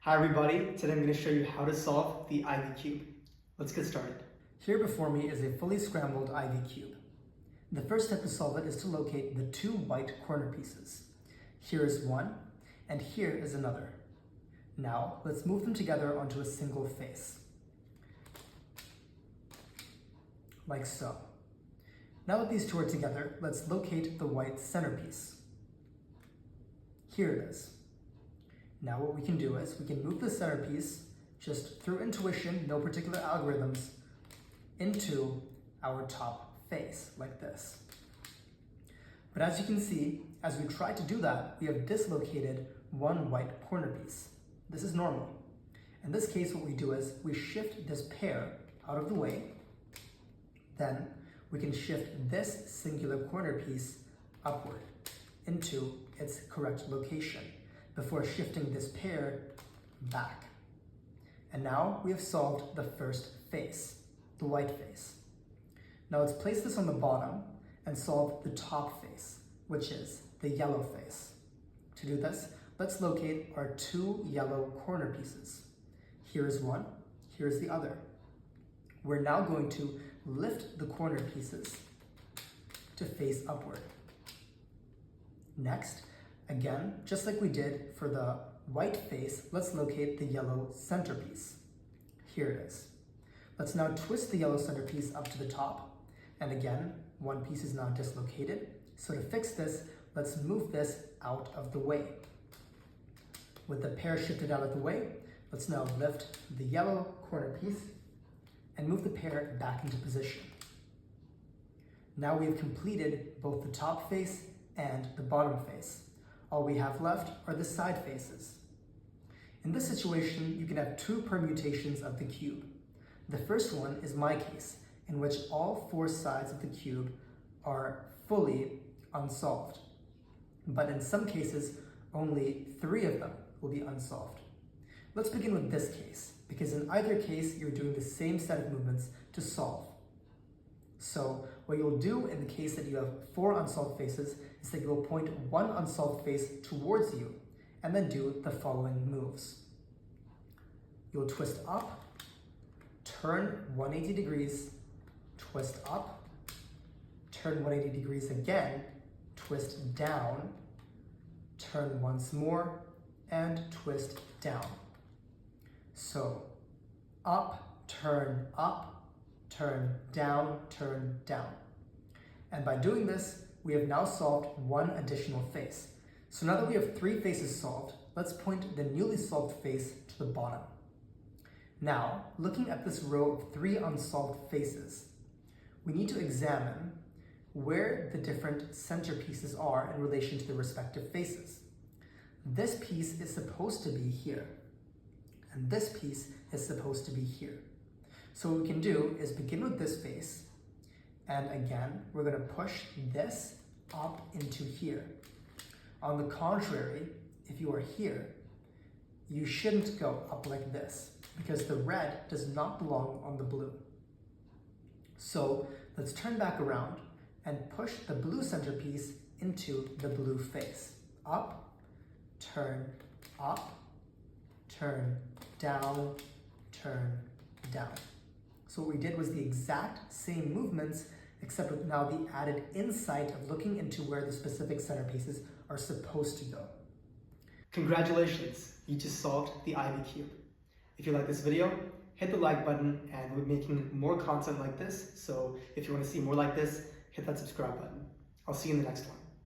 Hi everybody, today I'm going to show you how to solve the Ivy cube. Let's get started. Here before me is a fully scrambled Ivy cube. The first step to solve it is to locate the two white corner pieces. Here is one, and here is another. Now, let's move them together onto a single face. Like so. Now that these two are together, let's locate the white centerpiece. Here it is. Now what we can do is we can move the centerpiece just through intuition, no particular algorithms, into our top face like this. But as you can see, as we try to do that, we have dislocated one white corner piece. This is normal. In this case, what we do is we shift this pair out of the way. Then we can shift this singular corner piece upward into its correct location before shifting this pair back. And now we have solved the first face, the white face. Now let's place this on the bottom and solve the top face, which is the yellow face. To do this, let's locate our two yellow corner pieces. Here's one, here's the other. We're now going to lift the corner pieces to face upward. Next, again, just like we did for the white face, let's locate the yellow centerpiece. Here it is. Let's now twist the yellow centerpiece up to the top. And again, one piece is now dislocated. So to fix this, let's move this out of the way. With the pair shifted out of the way, let's now lift the yellow corner piece and move the pair back into position. Now we've completed both the top face and the bottom face. All we have left are the side faces. In this situation, you can have two permutations of the cube. The first one is my case, in which all four sides of the cube are fully unsolved. But in some cases, only three of them will be unsolved. Let's begin with this case, because in either case, you're doing the same set of movements to solve. So what you'll do in the case that you have four unsolved faces is that you'll point one unsolved face towards you and then do the following moves. You'll twist up, turn 180 degrees, twist up, turn 180 degrees again, twist down, turn once more, and twist down. So up, turn, down, turn, down. And by doing this, we have now solved one additional face. So now that we have three faces solved, let's point the newly solved face to the bottom. Now, looking at this row of three unsolved faces, we need to examine where the different centerpieces are in relation to the respective faces. This piece is supposed to be here, and this piece is supposed to be here. So what we can do is begin with this face, and again, we're going to push this up into here. On the contrary, if you are here, you shouldn't go up like this, because the red does not belong on the blue. So let's turn back around and push the blue centerpiece into the blue face. Up, turn, down, turn, down. So what we did was the exact same movements, except with now the added insight of looking into where the specific centerpieces are supposed to go. Congratulations, you just solved the Ivy cube. If you like this video, hit the like button, and we're making more content like this. So if you want to see more like this, hit that subscribe button. I'll see you in the next one.